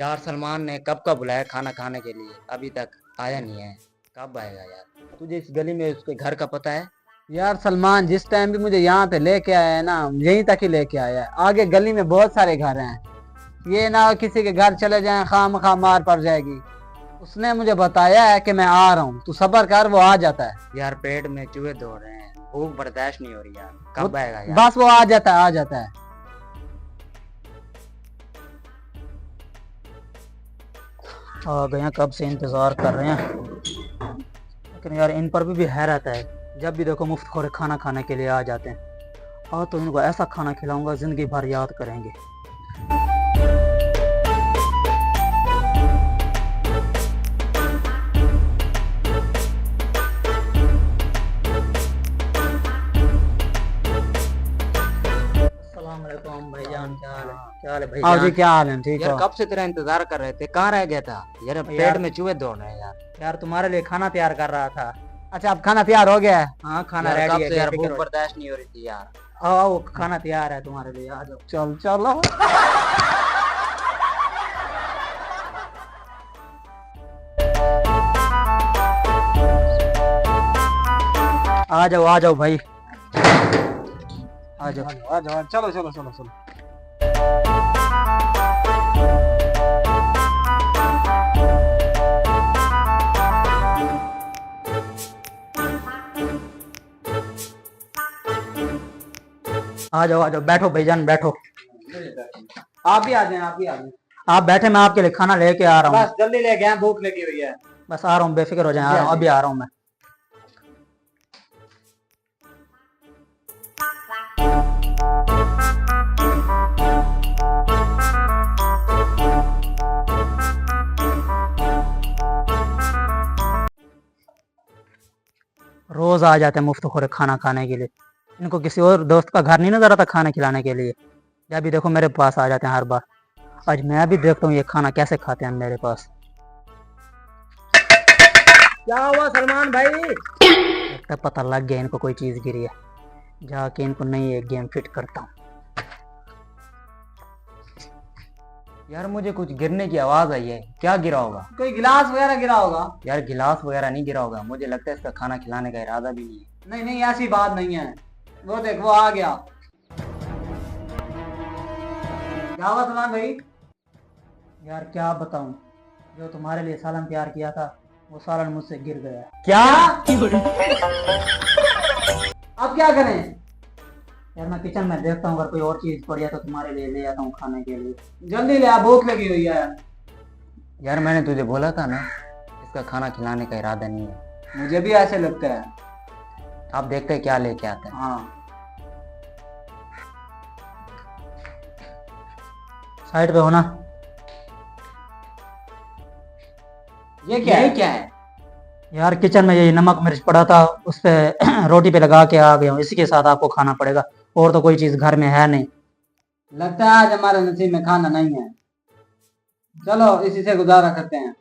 यार सलमान ने कब का बुलाया खाना खाने के लिए, अभी तक आया नहीं है। कब आएगा यार? तुझे इस गली में उसके घर का पता है? यार सलमान जिस टाइम भी मुझे यहाँ पे लेके आया है ना, यहीं तक ही लेके आया है। आगे गली में बहुत सारे घर हैं, ये ना किसी के घर चले जाएं खामखा मार पड़ जाएगी। उसने मुझे बताया है कि मैं आ रहा हूँ, तू सब्र कर, वो आ जाता है। यार पेट में चूहे दौड़ रहे हैं, भूख बर्दाश्त नहीं हो रही यार। कब आएगा यार? बस वो आ जाता है, आ जाता है। आ गए, कब से इंतजार कर रहे हैं, लेकिन यार इन पर भी हैरत है। जब भी देखो मुफ्त खोरे खाना खाने के लिए आ जाते हैं। और तो इनको ऐसा खाना खिलाऊंगा जिंदगी भर याद करेंगे। भाईजान क्या हाल है? क्या हाल है भाईजान? जी क्या हाल है? ठीक यार हो? कब से तेरा इंतजार कर रहे थे, कहाँ रह गया था यार? पेट में चूहे दौड़ रहे हैं यार। यार तुम्हारे लिए खाना तैयार कर रहा था। अच्छा अब खाना तैयार हो गया है? हाँ खाना यार रेडी कब है से यार बेफिक्र भूख हो। बर्दाश्त नहीं हो रही थी यार। आओ आओ, खाना तैयार है तुम्हारे लिए, आ जाओ। चल चलो आ जाओ भाई, आ जाओ आ जाओ। चलो चलो चलो चलो। आ जाओ बैठो भाईजान बैठो। आप भी आ जाएं, आप भी आ जाएं। आप बैठे, मैं आपके लिए खाना लेके आ रहा हूँ। बस जल्दी लेके आए, भूख लगी हुई है। बस आ रहा हूँ, बेफिक्र हो जाए, आ रहा हूँ, अभी आ रहा हूँ मैं। रोज आ जाते हैं मुफ्त खोरे खाना खाने के लिए। इनको किसी और दोस्त का घर नहीं नजर आता खाना खिलाने के लिए। जब भी देखो मेरे पास आ जाते हैं हर बार। आज मैं भी देखता हूँ ये खाना कैसे खाते हैं मेरे पास। क्या हुआ सलमान भाई? लगता पता लग गया इनको कोई चीज गिरी है। जाके इनको नई एक गेम फिट करता हूँ। यार मुझे कुछ गिरने की आवाज आई है, क्या गिरा होगा? कोई गिलास वगैरह गिरा होगा? यार गिलास वगैरह नहीं गिरा होगा, मुझे लगता है इसका खाना खिलाने का इरादा भी नहीं है। नहीं नहीं ऐसी बात नहीं है। वो देख वो आ गया। क्या हुआ सलमान भाई? यार क्या बताऊं, जो तुम्हारे लिए सालन तैयार किया था वो सालन मुझसे गिर गया। क्या? अब क्या करें? यार मैं किचन में देखता हूँ, अगर कोई और चीज पड़ी है तो तुम्हारे लिए ले आता हूँ खाने के लिए। जल्दी ले आ, भूख लगी हुई है। यार मैंने तुझे बोला था ना, इसका खाना खिलाने का इरादा नहीं है। मुझे भी ऐसे लगता है। आप देखते हैं क्या लेके आते हैं। हाँ साइड पे हो ना। ये क्या है? यार किचन में ये नमक मिर्च पड़ा था, उस पे रोटी पे लगा के आ गया हूँ, इसी के साथ आपको खाना पड़ेगा। और तो कोई चीज घर में है नहीं। लगता है आज हमारे नसीब में खाना नहीं है। चलो इसी से गुजारा करते हैं।